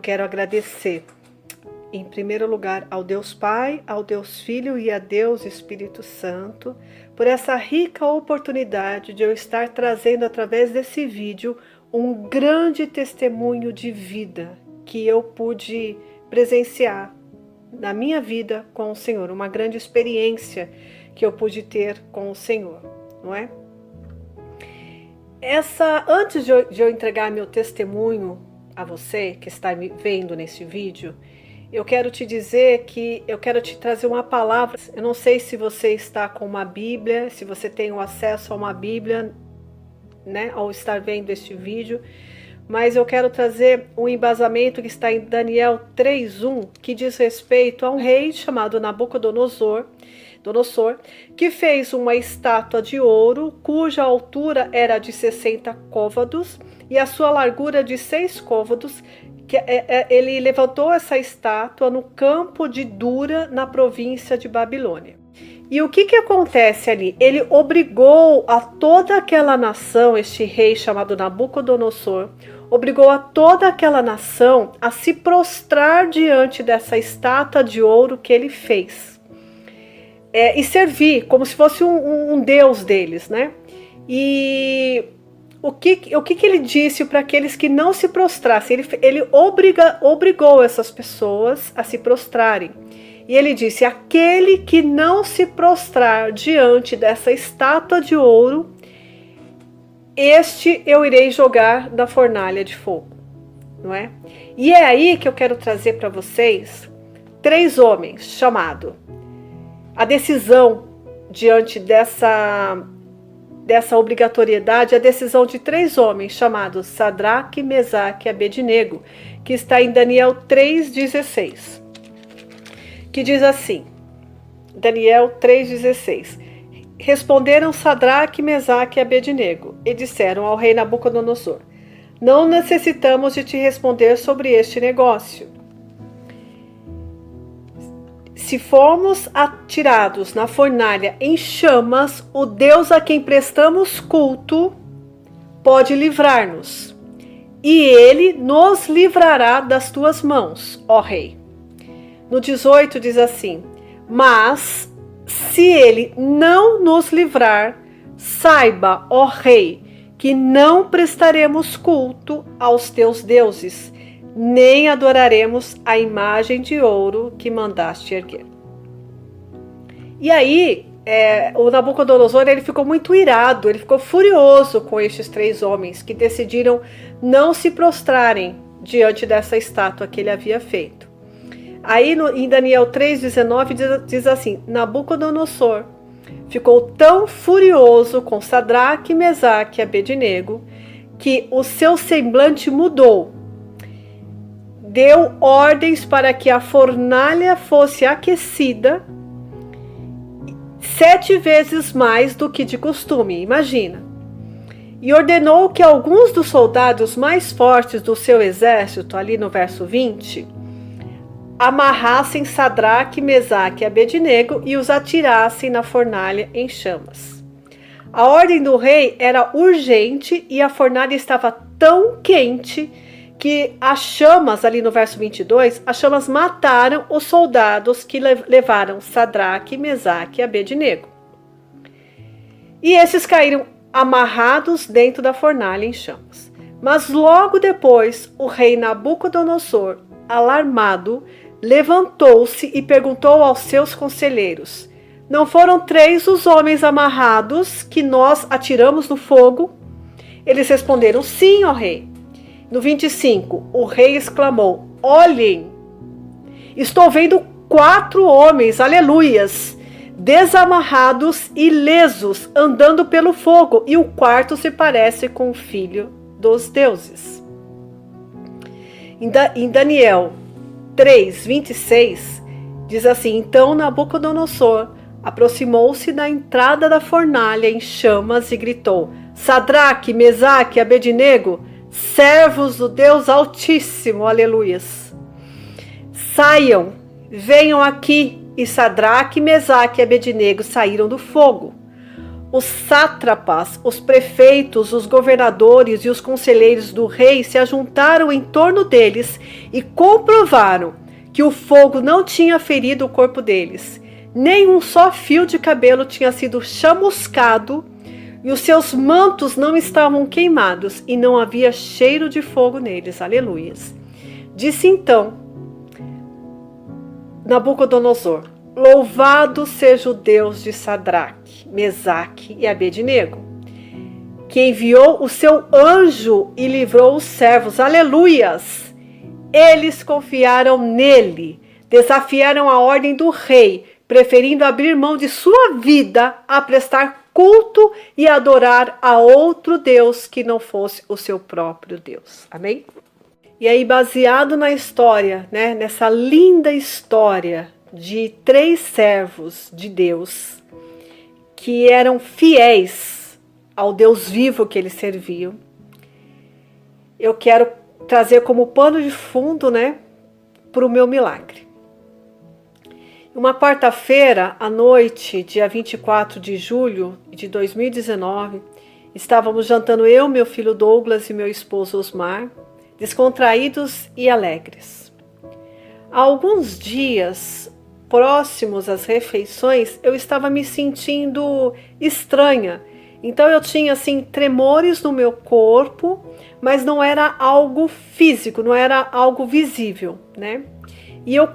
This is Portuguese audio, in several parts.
quero agradecer, em primeiro lugar, ao Deus Pai, ao Deus Filho e a Deus Espírito Santo, por essa rica oportunidade de eu estar trazendo através desse vídeo um grande testemunho de vida que eu pude presenciar na minha vida com o Senhor, uma grande experiência que eu pude ter com o Senhor, não é? Antes de eu entregar meu testemunho a você que está me vendo nesse vídeo, eu quero te dizer que eu quero te trazer uma palavra. Eu não sei se você está com uma Bíblia, se você tem o acesso a uma Bíblia, né, ao estar vendo este vídeo, mas eu quero trazer um embasamento que está em Daniel 3:1, que diz respeito a um rei chamado Nabucodonosor, que fez uma estátua de ouro, cuja altura era de 60 côvados e a sua largura de 6 côvados. Ele levantou essa estátua no campo de Dura, na província de Babilônia. E o que acontece ali? Ele obrigou a toda aquela nação, este rei chamado Nabucodonosor, obrigou a toda aquela nação a se prostrar diante dessa estátua de ouro que ele fez. E servir como se fosse um deus deles, né? E o que ele disse para aqueles que não se prostrassem? Ele obrigou essas pessoas a se prostrarem. E ele disse: aquele que não se prostrar diante dessa estátua de ouro, este eu irei jogar da fornalha de fogo, não é? E é aí que eu quero trazer para vocês 3 homens chamados. A decisão diante dessa obrigatoriedade, a decisão de 3 homens chamados Sadraque, Mesaque e Abednego, que está em Daniel 3:16, que diz assim, Daniel 3:16: responderam Sadraque, Mesaque e Abednego e disseram ao rei Nabucodonosor: não necessitamos de te responder sobre este negócio. Se formos atirados na fornalha em chamas, o Deus a quem prestamos culto pode livrar-nos, e ele nos livrará das tuas mãos, ó rei. No 18 diz assim: mas se ele não nos livrar, saiba, ó rei, que não prestaremos culto aos teus deuses, nem adoraremos a imagem de ouro que mandaste erguer. E aí, o Nabucodonosor, ele ficou muito irado, ele ficou furioso com estes 3 homens que decidiram não se prostrarem diante dessa estátua que ele havia feito. Aí em Daniel 3:19 diz assim: Nabucodonosor ficou tão furioso com Sadraque, Mesaque e Abednego que o seu semblante mudou. Deu ordens para que a fornalha fosse aquecida 7 vezes mais do que de costume, imagina. E ordenou que alguns dos soldados mais fortes do seu exército, ali no verso 20, amarrassem Sadraque, Mesaque e Abednego e os atirassem na fornalha em chamas. A ordem do rei era urgente e a fornalha estava tão quente que as chamas, ali no verso 22, as chamas mataram os soldados que levaram Sadraque, Mesaque e Abednego. E esses caíram amarrados dentro da fornalha em chamas. Mas logo depois, o rei Nabucodonosor, alarmado, levantou-se e perguntou aos seus conselheiros: não foram 3 os homens amarrados que nós atiramos no fogo? Eles responderam: sim, ó rei. No 25, o rei exclamou: olhem, estou vendo 4 homens, aleluias, desamarrados e ilesos, andando pelo fogo, e o quarto se parece com o filho dos deuses. Em Daniel 3:26, diz assim: então Nabucodonosor aproximou-se da entrada da fornalha em chamas e gritou: Sadraque, Mesaque e Abednego, servos do Deus Altíssimo, aleluias, saiam, venham aqui. E Sadraque, Mesaque e Abednego saíram do fogo. Os sátrapas, os prefeitos, os governadores e os conselheiros do rei se ajuntaram em torno deles e comprovaram que o fogo não tinha ferido o corpo deles. Nem um só fio de cabelo tinha sido chamuscado e os seus mantos não estavam queimados e não havia cheiro de fogo neles. Aleluias. Disse então Nabucodonosor: louvado seja o Deus de Sadraque, Mesaque e Abednego, que enviou o seu anjo e livrou os servos. Aleluias! Eles confiaram nele, desafiaram a ordem do rei, preferindo abrir mão de sua vida a prestar culto e adorar a outro Deus que não fosse o seu próprio Deus. Amém? E aí, baseado na história, né, nessa linda história de 3 servos de Deus que eram fiéis ao Deus vivo que eles serviam, eu quero trazer como pano de fundo, né, para o meu milagre. Uma quarta-feira à noite, dia 24 de julho de 2019, estávamos jantando eu, meu filho Douglas e meu esposo Osmar, descontraídos e alegres. Há alguns dias próximos às refeições, eu estava me sentindo estranha. Então eu tinha assim tremores no meu corpo, mas não era algo físico, não era algo visível, né? E eu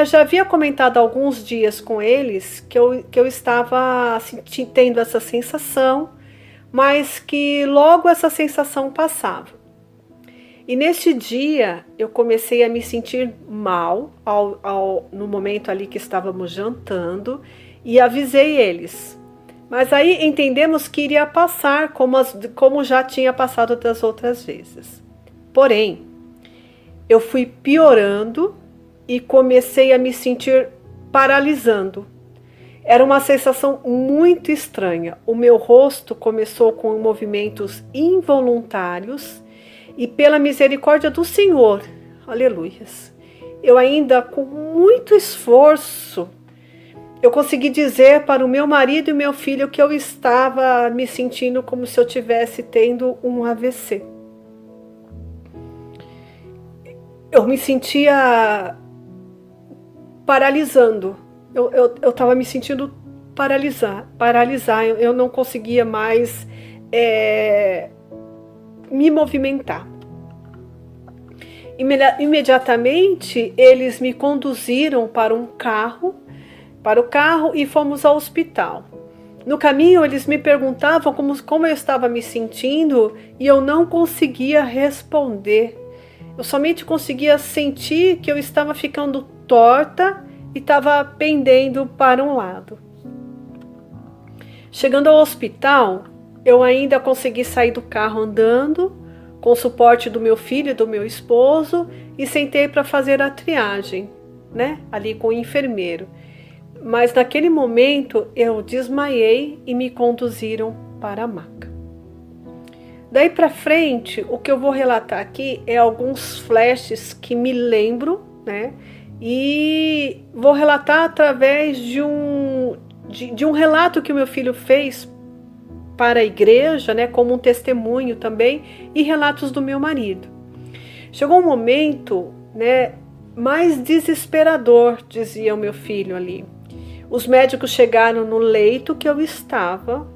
já havia comentado há alguns dias com eles que eu estava assim, tendo essa sensação, mas que logo essa sensação passava. E neste dia eu comecei a me sentir mal no momento ali que estávamos jantando e avisei eles. Mas aí entendemos que iria passar como já tinha passado das outras vezes. Porém, eu fui piorando e comecei a me sentir paralisando. Era uma sensação muito estranha. O meu rosto começou com movimentos involuntários e pela misericórdia do Senhor, aleluias, eu ainda com muito esforço, eu consegui dizer para o meu marido e meu filho que eu estava me sentindo como se eu estivesse tendo um AVC. Eu me sentia paralisando, eu estava me sentindo paralisar, eu não conseguia mais me movimentar. Imediatamente eles me conduziram para o carro e fomos ao hospital. No caminho eles me perguntavam como eu estava me sentindo e eu não conseguia responder. Eu somente conseguia sentir que eu estava ficando torta e estava pendendo para um lado. Chegando ao hospital, eu ainda consegui sair do carro andando, com o suporte do meu filho e do meu esposo, e sentei para fazer a triagem, né? Ali com o enfermeiro. Mas naquele momento eu desmaiei e me conduziram para a maca. Daí para frente, o que eu vou relatar aqui é alguns flashes que me lembro, né? E vou relatar através de um relato que o meu filho fez para a igreja, né, como um testemunho também, e relatos do meu marido. Chegou um momento, né, mais desesperador, dizia o meu filho ali. Os médicos chegaram no leito que eu estava,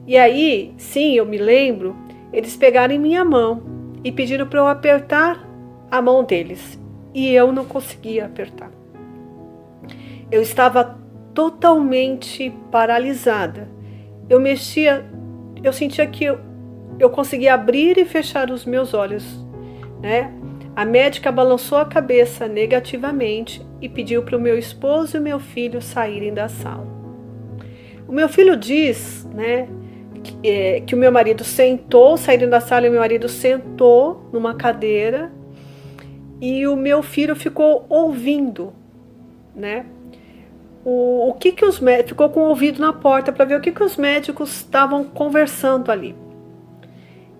e aí, sim, eu me lembro, eles pegaram em minha mão e pediram para eu apertar a mão deles, e eu não conseguia apertar. Eu estava totalmente paralisada. Eu sentia que eu conseguia abrir e fechar os meus olhos, né? A médica balançou a cabeça negativamente e pediu para o meu esposo e o meu filho saírem da sala. O meu filho diz, né, que o meu marido saíram da sala e o meu marido sentou numa cadeira e o meu filho ficou ouvindo, né? O que os médicos, ficou com o ouvido na porta para ver o que os médicos estavam conversando ali.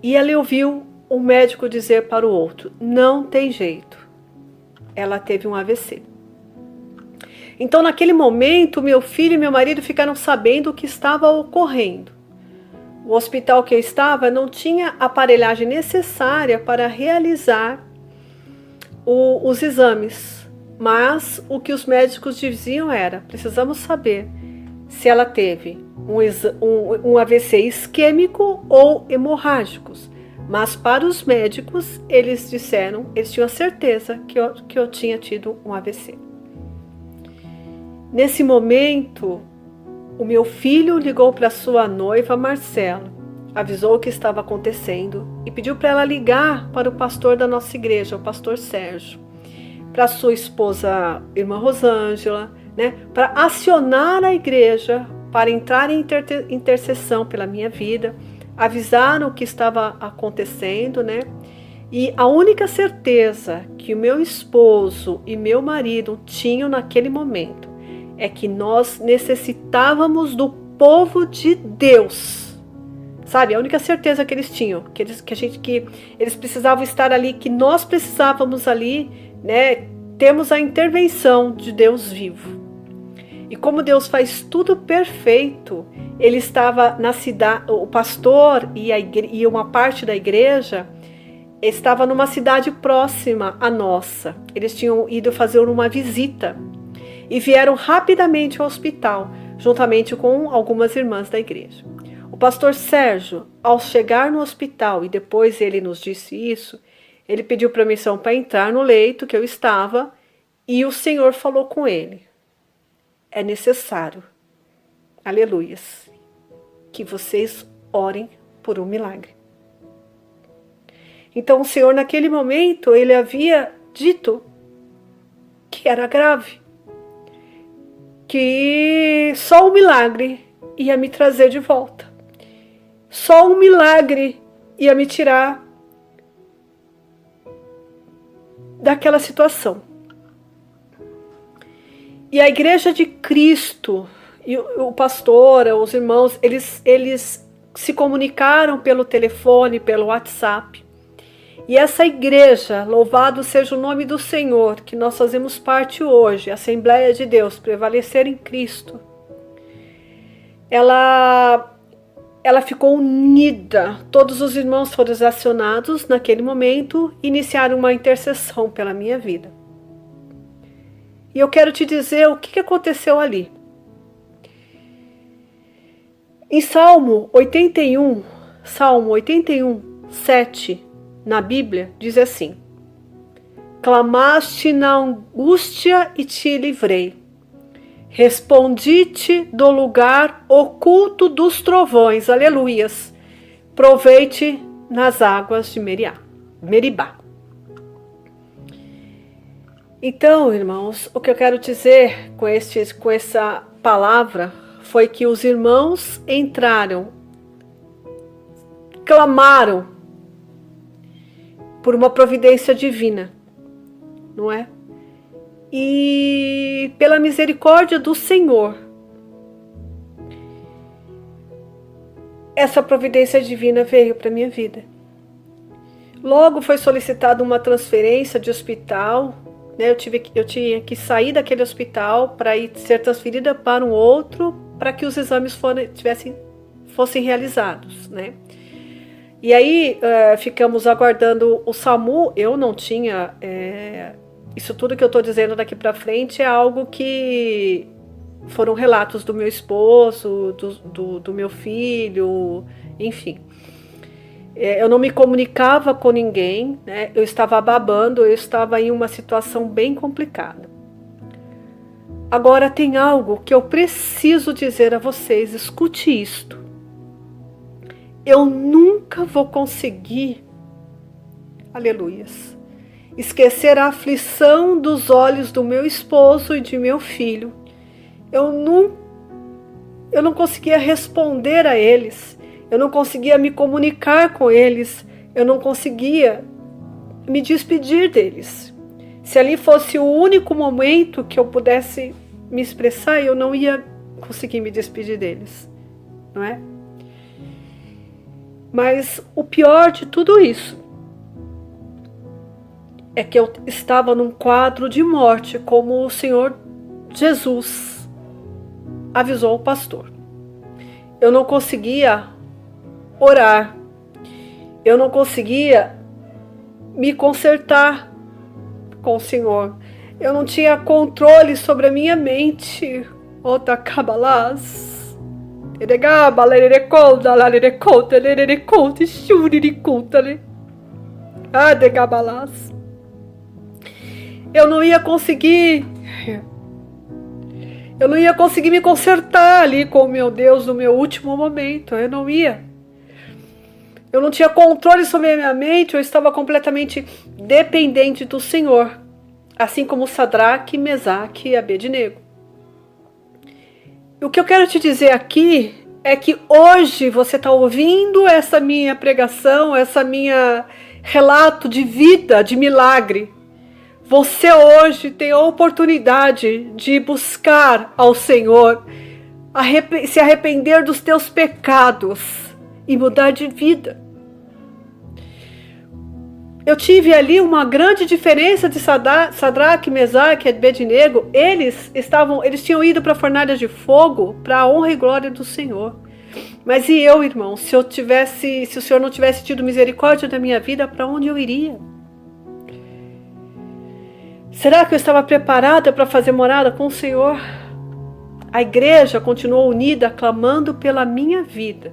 E ele ouviu um médico dizer para o outro: não tem jeito, ela teve um AVC. Então naquele momento meu filho e meu marido ficaram sabendo o que estava ocorrendo. O hospital que eu estava não tinha a aparelhagem necessária para realizar os exames, mas o que os médicos diziam era: precisamos saber se ela teve um AVC isquêmico ou hemorrágicos. Mas para os médicos, eles disseram, eles tinham a certeza que eu tinha tido um AVC. Nesse momento, o meu filho ligou para sua noiva Marcela, avisou o que estava acontecendo e pediu para ela ligar para o pastor da nossa igreja, o pastor Sérgio, para sua esposa, irmã Rosângela, né, para acionar a igreja, para entrar em intercessão pela minha vida, avisaram o que estava acontecendo, né? E a única certeza que o meu esposo e meu marido tinham naquele momento é que nós necessitávamos do povo de Deus. Sabe, a única certeza que eles tinham, que eles precisavam estar ali, que nós precisávamos ali, né? Temos a intervenção de Deus vivo. E como Deus faz tudo perfeito, ele estava na cidade, o pastor e uma parte da igreja estava numa cidade próxima à nossa. Eles tinham ido fazer uma visita e vieram rapidamente ao hospital, juntamente com algumas irmãs da igreja. O pastor Sérgio, ao chegar no hospital, e depois ele nos disse isso, ele pediu permissão para entrar no leito que eu estava e o Senhor falou com ele: é necessário, aleluias, que vocês orem por um milagre. Então o Senhor, naquele momento, ele havia dito que era grave, que só um milagre ia me trazer de volta, só um milagre ia me tirar daquela situação. E a igreja de Cristo, e o pastor, os irmãos, eles se comunicaram pelo telefone, pelo WhatsApp. E essa igreja, louvado seja o nome do Senhor, que nós fazemos parte hoje, a Assembleia de Deus, Prevalecer em Cristo, ela ficou unida. Todos os irmãos foram acionados naquele momento, iniciaram uma intercessão pela minha vida. E eu quero te dizer o que aconteceu ali. Em Salmo 81, 7, na Bíblia, diz assim: clamaste na angústia e te livrei. Respondi-te do lugar oculto dos trovões, aleluias. Provei-te nas águas de Meribá. Então, irmãos, o que eu quero dizer com essa palavra foi que os irmãos entraram, clamaram por uma providência divina, não é? E pela misericórdia do Senhor, essa providência divina veio para a minha vida. Logo foi solicitada uma transferência de hospital, né? Eu tinha que sair daquele hospital para ir ser transferida para um outro, para que os exames fossem realizados, né? E aí ficamos aguardando o SAMU. Eu não tinha... isso tudo que eu estou dizendo daqui para frente é algo que foram relatos do meu esposo, do meu filho, enfim. Eu não me comunicava com ninguém, né? Eu estava babando, eu estava em uma situação bem complicada. Agora tem algo que eu preciso dizer a vocês, escute isto. Eu nunca vou conseguir, aleluias, esquecer a aflição dos olhos do meu esposo e de meu filho. Eu não conseguia responder a eles. Eu não conseguia me comunicar com eles, eu não conseguia me despedir deles. Se ali fosse o único momento que eu pudesse me expressar, eu não ia conseguir me despedir deles, não é? Mas o pior de tudo isso é que eu estava num quadro de morte, como o Senhor Jesus avisou o pastor. Eu não conseguia orar. Eu não conseguia me consertar com o Senhor. Eu não tinha controle sobre a minha mente. Ota cabalas. Eu não ia conseguir me consertar ali com o meu Deus no meu último momento. Eu não tinha controle sobre a minha mente. Eu estava completamente dependente do Senhor, assim como Sadraque, Mesaque e Abednego. O que eu quero te dizer aqui é que hoje você está ouvindo essa minha pregação, essa minha relato de vida, de milagre. Você hoje tem a oportunidade de buscar ao Senhor, se arrepender dos teus pecados e mudar de vida. Eu tive ali uma grande diferença de Sadraque, Mesaque e Abednego. Eles tinham ido para a fornalha de fogo para a honra e glória do Senhor. Mas e eu, irmão, se o Senhor não tivesse tido misericórdia da minha vida, para onde eu iria? Será que eu estava preparada para fazer morada com o Senhor? A igreja continuou unida, clamando pela minha vida,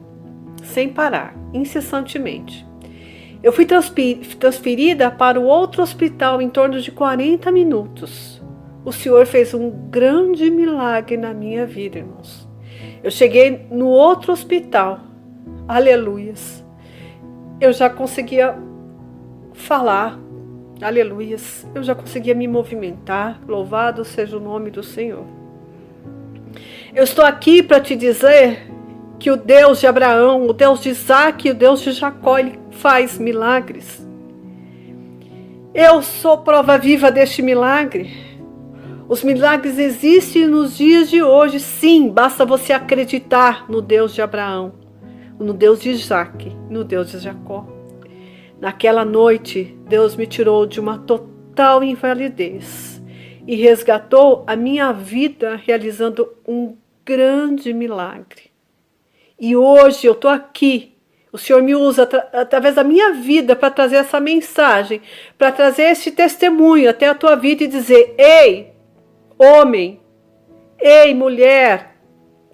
sem parar, incessantemente. Eu fui transferida para o outro hospital em torno de 40 minutos. O Senhor fez um grande milagre na minha vida, irmãos. Eu cheguei no outro hospital, aleluias. Eu já conseguia falar, aleluias. Eu já conseguia me movimentar, louvado seja o nome do Senhor. Eu estou aqui para te dizer que o Deus de Abraão, o Deus de Isaac e o Deus de Jacó, Ele faz milagres. Eu sou prova viva deste milagre. Os milagres existem nos dias de hoje, sim, basta você acreditar no Deus de Abraão, no Deus de Isaac, no Deus de Jacó. Naquela noite, Deus me tirou de uma total invalidez e resgatou a minha vida realizando um grande milagre. E hoje eu estou aqui, o Senhor me usa através da minha vida para trazer essa mensagem, para trazer esse testemunho até a tua vida e dizer: ei, homem, ei, mulher,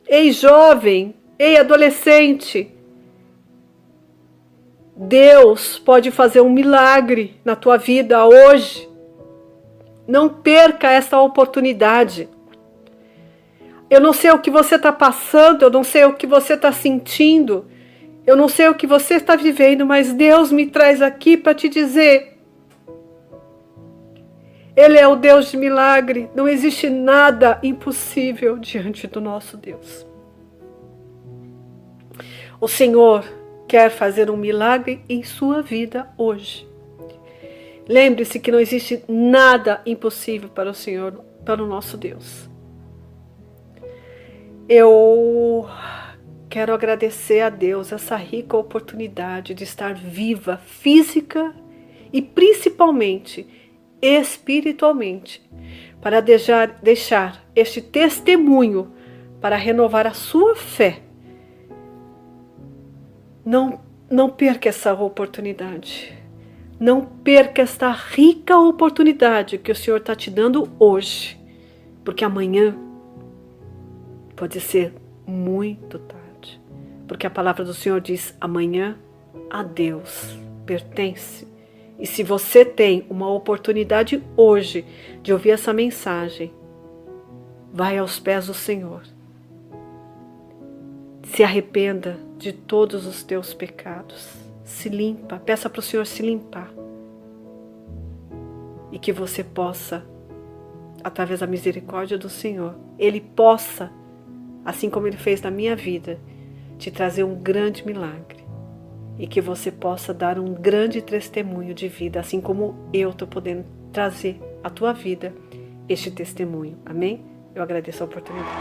ei, jovem, ei, adolescente, Deus pode fazer um milagre na tua vida hoje. Não perca essa oportunidade. Eu não sei o que você está passando, eu não sei o que você está sentindo, eu não sei o que você está vivendo, mas Deus me traz aqui para te dizer: Ele é o Deus de milagre, não existe nada impossível diante do nosso Deus. O Senhor quer fazer um milagre em sua vida hoje. Lembre-se que não existe nada impossível para o Senhor, para o nosso Deus. Eu quero agradecer a Deus essa rica oportunidade de estar viva, física e principalmente espiritualmente, para deixar este testemunho para renovar a sua fé. Não perca essa oportunidade. Não perca esta rica oportunidade que o Senhor está te dando hoje, porque amanhã pode ser muito tarde, porque a palavra do Senhor diz: amanhã a Deus pertence. E se você tem uma oportunidade hoje de ouvir essa mensagem, vai aos pés do Senhor. Se arrependa de todos os teus pecados. Se limpa, peça para o Senhor se limpar. E que você possa, através da misericórdia do Senhor, Ele possa, assim como Ele fez na minha vida, te trazer um grande milagre. E que você possa dar um grande testemunho de vida, assim como eu estou podendo trazer à tua vida este testemunho. Amém? Eu agradeço a oportunidade.